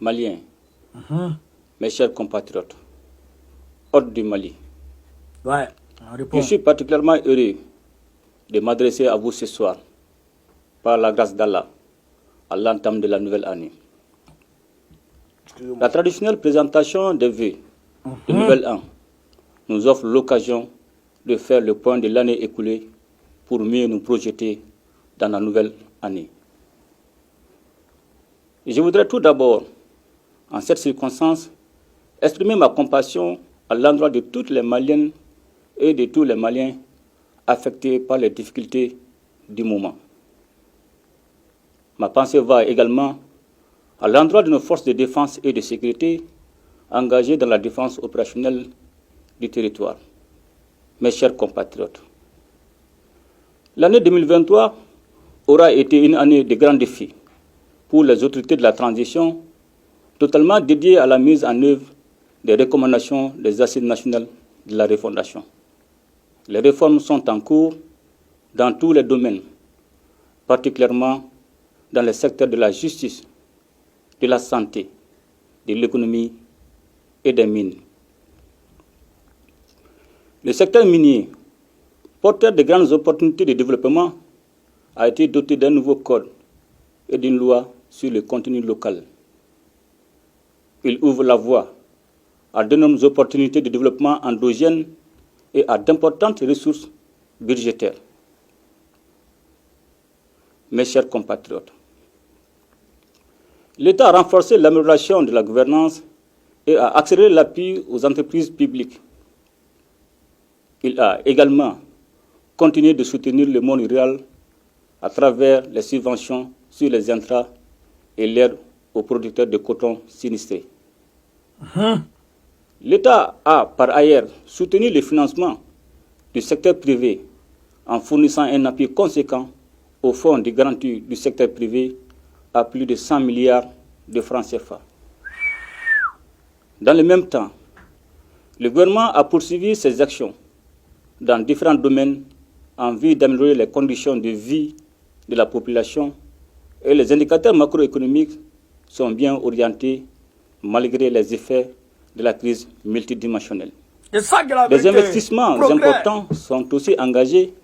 Maliens, mes chers compatriotes, hôtes du Mali, je suis particulièrement heureux de m'adresser à vous ce soir, par la grâce d'Allah, à l'entame de la nouvelle année. La traditionnelle présentation des vœux de Nouvel An nous offre l'occasion de faire le point de l'année écoulée pour mieux nous projeter dans la nouvelle année. Je voudrais tout d'abord, en cette circonstance, exprimer ma compassion à l'endroit de toutes les Maliennes et de tous les Maliens affectés par les difficultés du moment. Ma pensée va également à l'endroit de nos forces de défense et de sécurité engagées dans la défense opérationnelle du territoire. Mes chers compatriotes, l'année 2023 aura été une année de grands défis pour les autorités de la transition, totalement dédiée à la mise en œuvre des recommandations des assises nationales de la refondation. Les réformes sont en cours dans tous les domaines, particulièrement dans les secteurs de la justice, de la santé, de l'économie et des mines. Le secteur minier, porteur de grandes opportunités de développement, a été doté d'un nouveau code et d'une loi sur le contenu local. Il ouvre la voie à d'énormes opportunités de développement endogène et à d'importantes ressources budgétaires. Mes chers compatriotes, l'État a renforcé l'amélioration de la gouvernance et a accéléré l'appui aux entreprises publiques. Il a également continué de soutenir le monde rural à travers les subventions sur les intrants et l'aide aux producteurs de coton sinistrés. L'État a par ailleurs soutenu le financement du secteur privé en fournissant un appui conséquent au fonds de garantie du secteur privé à plus de 100 milliards de francs CFA. Dans le même temps, le gouvernement a poursuivi ses actions dans différents domaines en vue d'améliorer les conditions de vie de la population et les indicateurs macroéconomiques sont bien orientés malgré les effets de la crise multidimensionnelle. Des investissements importants sont aussi engagés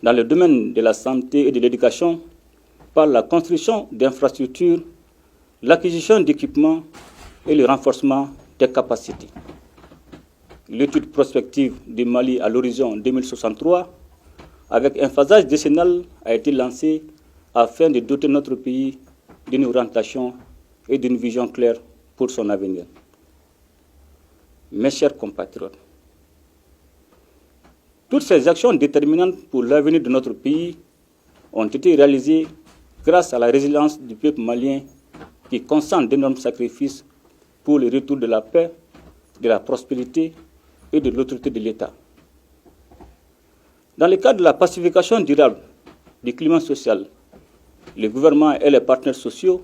dans le domaine de la santé et de l'éducation par la construction d'infrastructures, l'acquisition d'équipements et le renforcement des capacités. L'étude prospective du Mali à l'horizon 2063, avec un phasage décennal, a été lancée afin de doter notre pays d'une orientation et d'une vision claire pour son avenir. Mes chers compatriotes, toutes ces actions déterminantes pour l'avenir de notre pays ont été réalisées grâce à la résilience du peuple malien qui consent d'énormes sacrifices pour le retour de la paix, de la prospérité et de l'autorité de l'État. Dans le cadre de la pacification durable du climat social, le gouvernement et les partenaires sociaux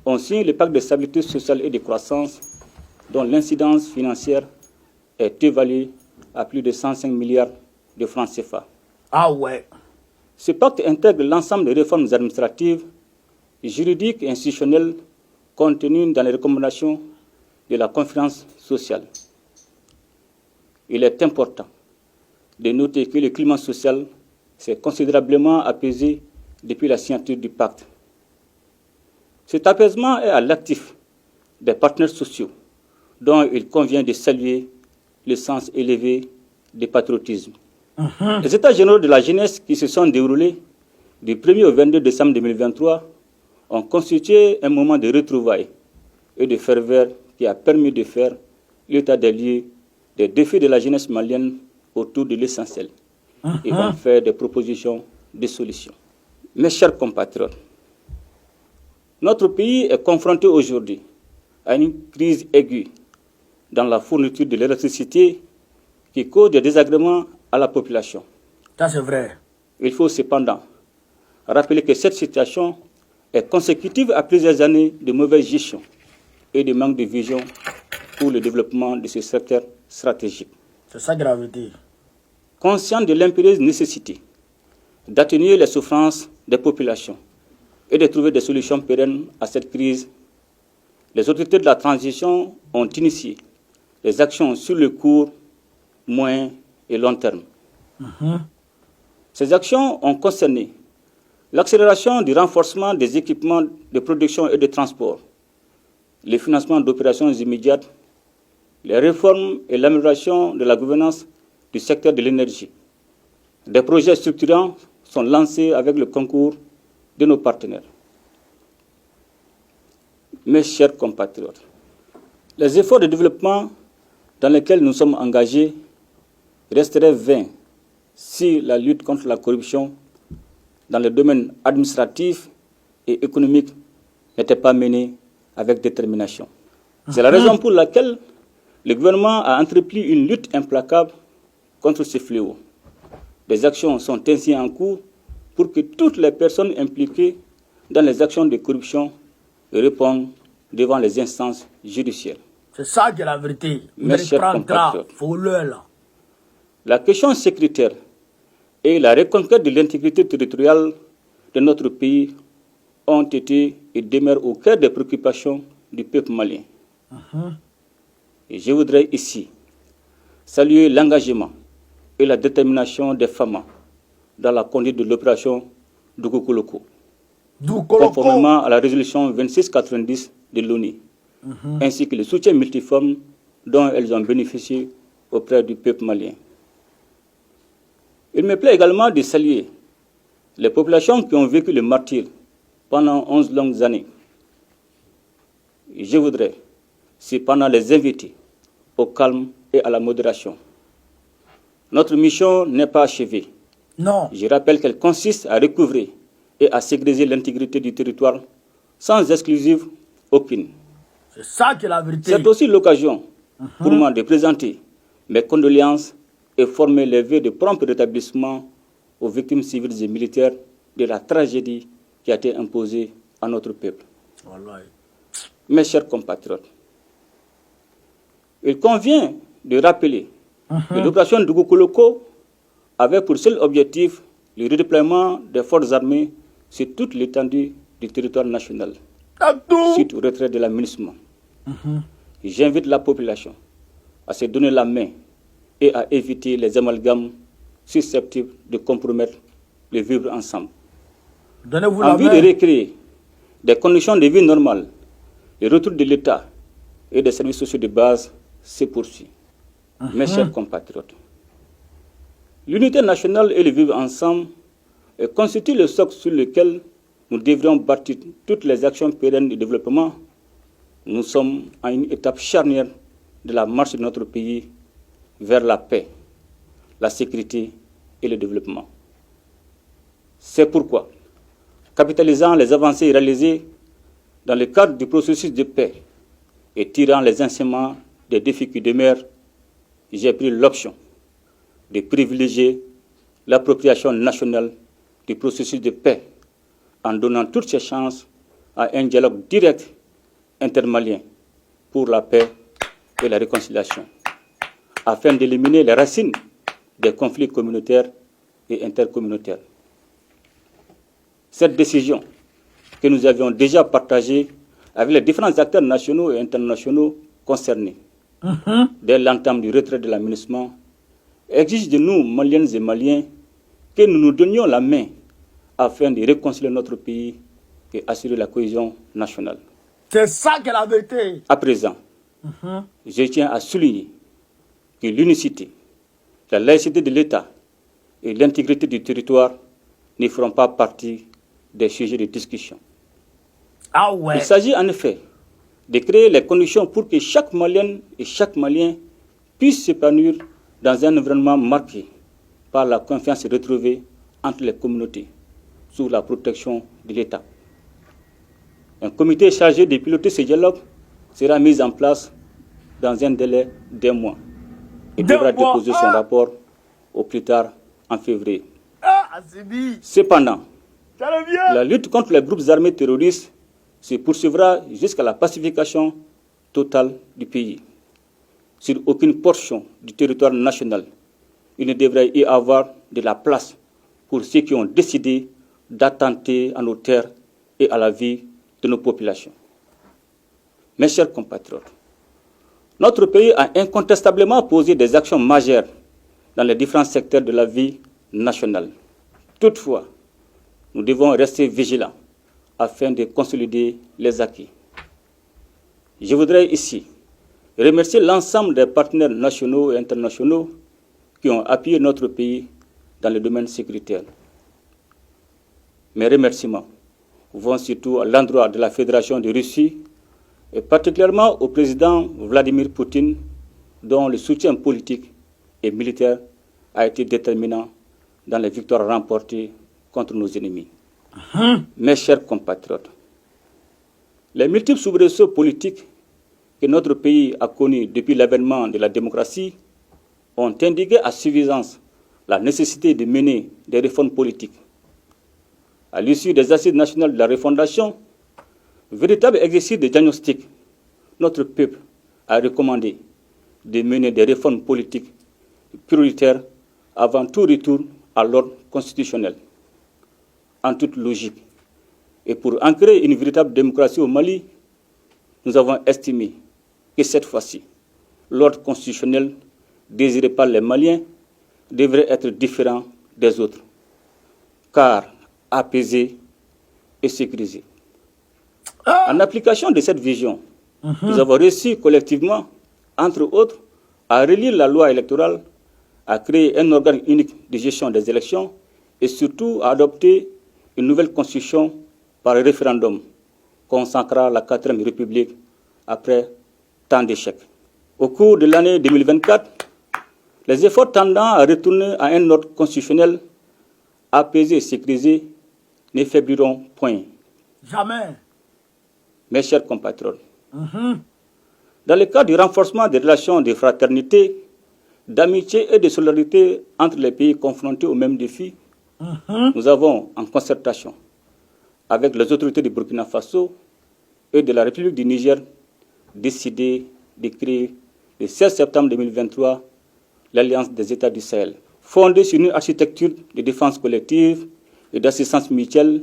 ont signé le pacte de stabilité sociale et de croissance dont l'incidence financière est évaluée à plus de 105 milliards de francs CFA. Ah ouais. Ce pacte intègre l'ensemble des réformes administratives, juridiques et institutionnelles contenues dans les recommandations de la conférence sociale. Il est important de noter que le climat social s'est considérablement apaisé depuis la signature du pacte. Cet apaisement est à l'actif des partenaires sociaux, dont il convient de saluer le sens élevé du patriotisme. Les États généraux de la jeunesse qui se sont déroulés du 1er au 22 décembre 2023 ont constitué un moment de retrouvailles et de ferveur qui a permis de faire l'état des lieux des défis de la jeunesse malienne autour de l'essentiel et ont fait des propositions de solutions. Mes chers compatriotes, notre pays est confronté aujourd'hui à une crise aiguë dans la fourniture de l'électricité qui cause des désagréments à la population. Ça, c'est vrai. Il faut cependant rappeler que cette situation est consécutive à plusieurs années de mauvaise gestion et de manque de vision pour le développement de ce secteur stratégique. C'est sa gravité. Conscient de l'impérieuse nécessité d'atténuer les souffrances des populations, et de trouver des solutions pérennes à cette crise, les autorités de la transition ont initié des actions sur le court, moyen et long terme. Ces actions ont concerné l'accélération du renforcement des équipements de production et de transport, le financement d'opérations immédiates, les réformes et l'amélioration de la gouvernance du secteur de l'énergie. Des projets structurants sont lancés avec le concours de nos partenaires. Mes chers compatriotes, les efforts de développement dans lesquels nous sommes engagés resteraient vains si la lutte contre la corruption dans le domaine administratif et économique n'était pas menée avec détermination. C'est la raison pour laquelle le gouvernement a entrepris une lutte implacable contre ce fléau. Des actions sont ainsi en cours pour que toutes les personnes impliquées dans les actions de corruption répondent devant les instances judiciaires. C'est ça qui est la vérité. Mes chers compatriotes, là. la question sécuritaire et la reconquête de l'intégrité territoriale de notre pays ont été et demeurent au cœur des préoccupations du peuple malien. Et je voudrais ici saluer l'engagement et la détermination des femmes dans la conduite de l'opération Doukou-Koloko, conformément à la résolution 2690 de l'ONU, ainsi que le soutien multiforme dont elles ont bénéficié auprès du peuple malien. Il me plaît également de saluer les populations qui ont vécu le martyre pendant 11 longues années. Et je voudrais cependant les inviter au calme et à la modération. Notre mission n'est pas achevée. Non. Je rappelle qu'elle consiste à recouvrer et à sécuriser l'intégrité du territoire sans exclusive aucune. C'est ça qui est la vérité. C'est aussi l'occasion pour moi de présenter mes condoléances et former les vœux de prompt rétablissement aux victimes civiles et militaires de la tragédie qui a été imposée à notre peuple. Wallahi. Mes chers compatriotes, il convient de rappeler que l'opération Doukou-Koloko avait pour seul objectif le redéploiement des forces armées sur toute l'étendue du territoire national, suite au retrait de la MINUSMA. J'invite la population à se donner la main et à éviter les amalgames susceptibles de compromettre le vivre ensemble. Donnez-vous En la vue main. de recréer des conditions de vie normales, le retour de l'État et des services sociaux de base se poursuit. Mes chers compatriotes, l'unité nationale et le vivre ensemble constituent le socle sur lequel nous devrions bâtir toutes les actions pérennes de développement. Nous sommes à une étape charnière de la marche de notre pays vers la paix, la sécurité et le développement. C'est pourquoi, capitalisant les avancées réalisées dans le cadre du processus de paix et tirant les enseignements des défis qui demeurent, j'ai pris l'option de privilégier l'appropriation nationale du processus de paix en donnant toutes ses chances à un dialogue direct intermalien pour la paix et la réconciliation, afin d'éliminer les racines des conflits communautaires et intercommunautaires. Cette décision que nous avions déjà partagée avec les différents acteurs nationaux et internationaux concernés dès l'entame du retrait de la MINUSMA exige de nous, Maliennes et Maliens, que nous nous donnions la main afin de réconcilier notre pays et assurer la cohésion nationale. C'est ça qui est la vérité. À présent, je tiens à souligner que l'unicité, la laïcité de l'État et l'intégrité du territoire ne feront pas partie des sujets de discussion. Ah ouais. Il s'agit en effet de créer les conditions pour que chaque Malienne et chaque Malien puisse s'épanouir dans un environnement marqué par la confiance retrouvée entre les communautés sous la protection de l'État. Un comité chargé de piloter ce dialogue sera mis en place dans un délai d'1 mois et devra déposer son rapport au plus tard en février. Cependant, la lutte contre les groupes armés terroristes se poursuivra jusqu'à la pacification totale du pays. Sur aucune portion du territoire national, il ne devrait y avoir de la place pour ceux qui ont décidé d'attenter à nos terres et à la vie de nos populations. Mes chers compatriotes, notre pays a incontestablement posé des actions majeures dans les différents secteurs de la vie nationale. Toutefois, nous devons rester vigilants afin de consolider les acquis. Je voudrais ici remercier l'ensemble des partenaires nationaux et internationaux qui ont appuyé notre pays dans le domaine sécuritaire. Mes remerciements vont surtout à l'endroit de la Fédération de Russie et particulièrement au président Vladimir Poutine, dont le soutien politique et militaire a été déterminant dans les victoires remportées contre nos ennemis. Mes chers compatriotes, les multiples soubresauts politiques que notre pays a connus depuis l'avènement de la démocratie ont indiqué à suffisance la nécessité de mener des réformes politiques. À l'issue des assises nationales de la refondation, véritable exercice de diagnostic, notre peuple a recommandé de mener des réformes politiques prioritaires avant tout retour à l'ordre constitutionnel. En toute logique, et pour ancrer une véritable démocratie au Mali, nous avons estimé que cette fois-ci, l'ordre constitutionnel désiré par les Maliens devrait être différent des autres, car apaisé et sécurisé. En application de cette vision, nous avons réussi collectivement, entre autres, à relire la loi électorale, à créer un organe unique de gestion des élections et surtout à adopter une nouvelle constitution par référendum consacrant la 4e République après tant d'échecs. Au cours de l'année 2024, les efforts tendant à retourner à un ordre constitutionnel apaisé et sécurisé ne faibliront point. Jamais. Mes chers compatriotes, dans le cadre du renforcement des relations de fraternité, d'amitié et de solidarité entre les pays confrontés aux mêmes défis, nous avons, en concertation avec les autorités du Burkina Faso et de la République du Niger, décidé de créer le 16 septembre 2023 l'Alliance des États du Sahel. Fondée sur une architecture de défense collective et d'assistance mutuelle,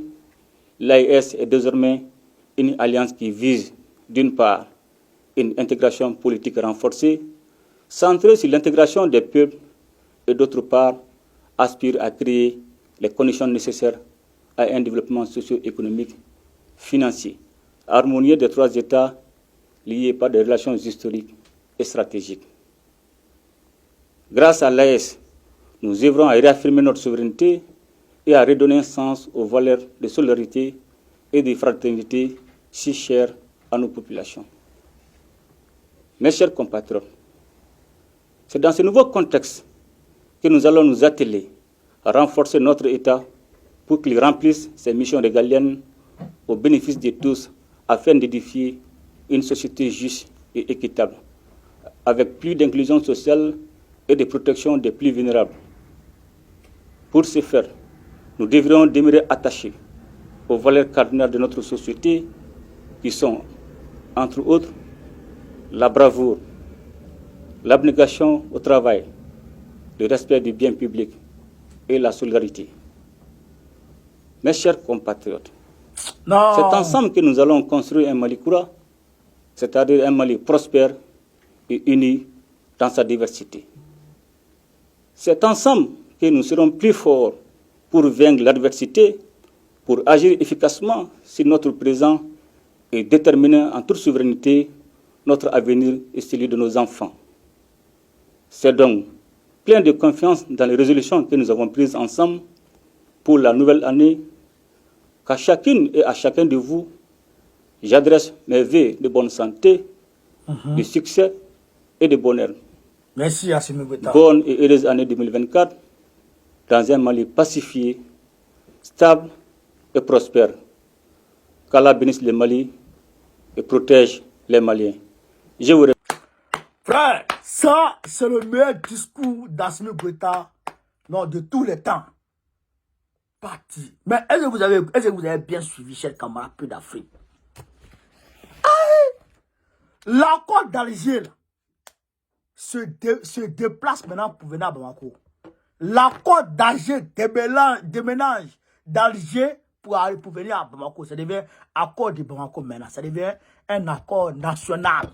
l'AES est désormais une alliance qui vise, d'une part, une intégration politique renforcée, centrée sur l'intégration des peuples, et d'autre part, aspire à créer les conditions nécessaires à un développement socio-économique, financier, harmonieux des 3 États liés par des relations historiques et stratégiques. Grâce à l'AES, nous œuvrons à réaffirmer notre souveraineté et à redonner un sens aux valeurs de solidarité et de fraternité si chères à nos populations. Mes chers compatriotes, c'est dans ce nouveau contexte que nous allons nous atteler à renforcer notre État pour qu'il remplisse ses missions régaliennes au bénéfice de tous afin d'édifier une société juste et équitable, avec plus d'inclusion sociale et de protection des plus vulnérables. Pour ce faire, nous devrions demeurer attachés aux valeurs cardinales de notre société qui sont, entre autres, la bravoure, l'abnégation au travail, le respect du bien public et la solidarité. Mes chers compatriotes, c'est ensemble que nous allons construire un Mali courant, c'est-à-dire un Mali prospère et uni dans sa diversité. C'est ensemble que nous serons plus forts pour vaincre l'adversité, pour agir efficacement sur notre présent et déterminer en toute souveraineté notre avenir et celui de nos enfants. C'est donc plein de confiance dans les résolutions que nous avons prises ensemble pour la nouvelle année qu'à chacune et à chacun de vous, j'adresse mes vœux de bonne santé, de succès et de bonheur. Merci, Assimi Goïta. Bonne et heureuse année 2024 dans un Mali pacifié, stable et prospère. Qu'Allah bénisse le Mali et protège les Maliens. Je vous remercie. Frère, ça, c'est le meilleur discours d'Assimi Goïta de tous les temps. Parti. Mais est-ce que vous avez bien suivi, chers camarades, peu d'Afrique? L'accord d'Alger se déplace maintenant pour venir à Bamako. L'accord d'Alger déménage d'Alger pour venir à Bamako. Ça devient accord de Bamako maintenant. Ça devient un accord national.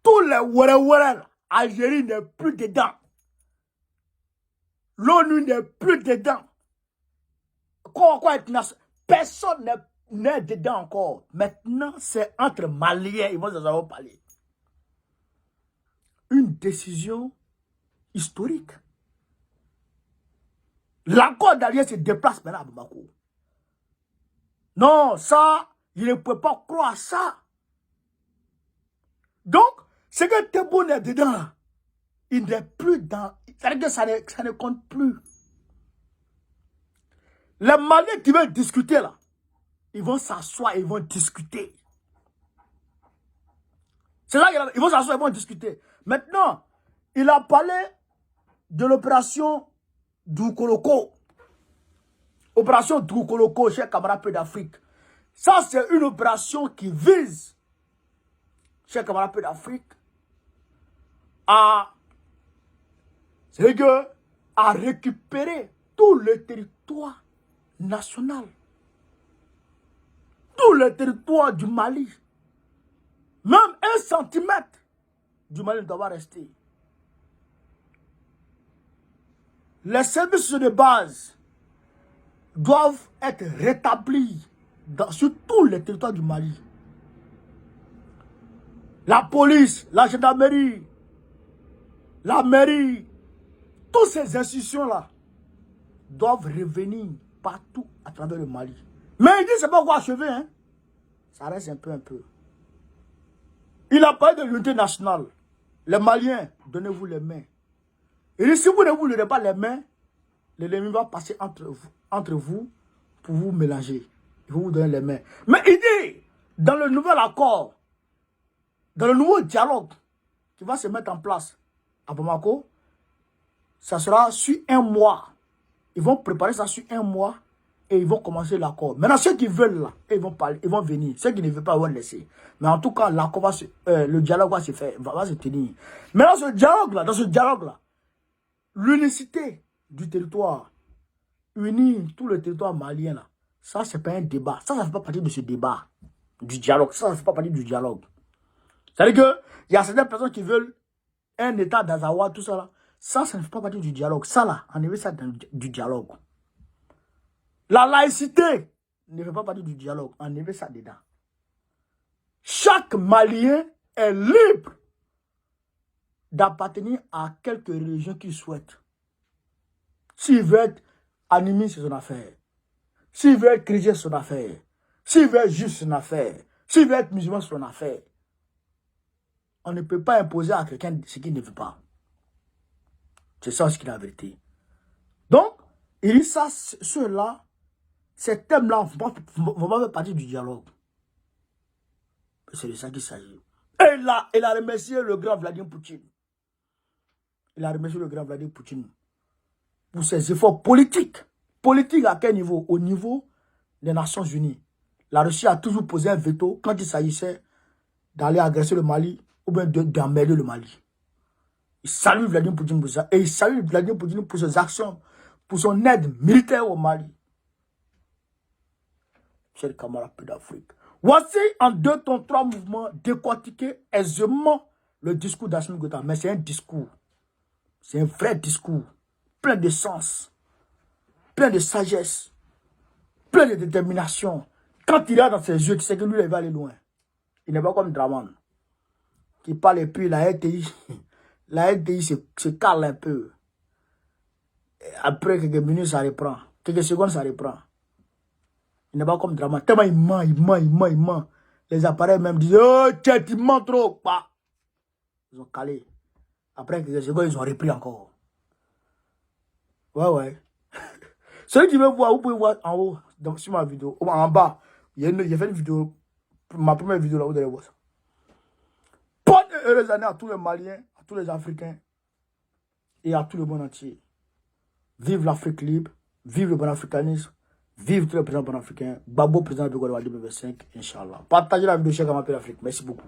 Tous les Wéré, Algérie n'est plus dedans. L'ONU n'est plus dedans. Personne n'est dedans encore. Maintenant, c'est entre Maliens. Ils vont nous avoir parlé. Une décision historique. L'accord d'alliance se déplace maintenant à Bamako. Non, ça, il ne peut pas croire ça. Donc, ce que Tebboune est dedans, là, il n'est plus dans... C'est-à-dire que ça ne compte plus. Les Maliens qui veulent discuter là, ils vont s'asseoir et ils vont discuter. C'est là qu'ils vont s'asseoir et ils vont discuter. Maintenant, il a parlé de l'opération Doukoloko. Opération Doukoloko, chers camarades peu d'Afrique. Ça, c'est une opération qui vise, chers camarades peu d'Afrique, à récupérer tout le territoire national. Tout le territoire du Mali. Même 1 centimètre du Mali ne doit pas rester. Les services de base doivent être rétablis sur tout le territoire du Mali. La police, la gendarmerie, la mairie, toutes ces institutions-là doivent revenir partout à travers le Mali. Mais il dit c'est pas quoi achever, hein. Ça reste un peu. Il a parlé de l'unité nationale. Les Maliens, donnez-vous les mains. Il dit si vous ne vous donnez pas les mains, l'ennemi va passer entre vous pour vous mélanger. Il va vous donner les mains. Mais il dit, dans le nouvel accord, dans le nouveau dialogue qui va se mettre en place à Bamako, ça sera sur 1 mois. Ils vont préparer ça sur 1 mois et ils vont commencer l'accord. Maintenant, ceux qui veulent là, ils vont parler, ils vont venir. Ceux qui ne veulent pas, ils vont laisser. Mais en tout cas, l'accord le dialogue va se faire, va se tenir. Maintenant, dans ce dialogue-là, l'unicité du territoire, unir tout le territoire malien là, ça, c'est pas un débat. Ça ne fait pas partie de ce débat, du dialogue. Ça ne fait pas partie du dialogue. C'est-à-dire qu'il y a certaines personnes qui veulent un état d'Azawa, tout ça là. Ça ne fait pas partie du dialogue. Ça là, enlevez ça du dialogue. La laïcité ne fait pas partie du dialogue. Enlevez ça dedans. Chaque Malien est libre d'appartenir à quelque religion qu'il souhaite. S'il veut être animiste, c'est son affaire. S'il veut être chrétien, c'est son affaire. S'il veut être juif, c'est son affaire. S'il veut être musulman, c'est son affaire. On ne peut pas imposer à quelqu'un ce qu'il ne veut pas. C'est ça ce qui est la vérité. Donc, il dit ça, ceux-là, ces thèmes-là ne vont pas faire partie du dialogue. C'est de ça qu'il s'agit. Et là, il a remercié le grand Vladimir Poutine. Il a remercié le grand Vladimir Poutine pour ses efforts politiques. Politiques à quel niveau? Au niveau des Nations Unies. La Russie a toujours posé un veto quand il s'agissait d'aller agresser le Mali ou bien d'emmerder le Mali. Il salue Vladimir Poutine pour ça. Et il salue Vladimir Poutine pour ses actions, pour son aide militaire au Mali. Chers camarades d'Afrique. Voici en 2 temps 3 mouvements décortiquer aisément le discours d'Assimi Goïta. Mais c'est un discours. C'est un vrai discours. Plein de sens. Plein de sagesse. Plein de détermination. Quand il est dans ses yeux, tu sais que lui, il va aller loin. Il n'est pas comme Draman. Qui parle et puis la RTI se cale un peu. Et après quelques minutes, ça reprend. Quelques secondes, ça reprend. Il n'est pas comme Draman. Tellement il ment. Les appareils même disent, oh, tiens, tu mens trop. Bah. Ils ont calé. Après quelques secondes, ils ont repris encore. Ouais. Celui qui veut voir, vous pouvez voir en haut, sur ma vidéo. En bas, il y a fait une vidéo, ma première vidéo là, vous allez voir ça. Bonne et heureuse année à tous les Maliens, à tous les Africains et à tout le monde entier. Vive l'Afrique libre, vive le panafricanisme, vive tous les présidents panafricains. Babo, président de Gouadeloupe 2025, Inch'Allah. Partagez la vidéo chez Gamapé l'Afrique. Merci beaucoup.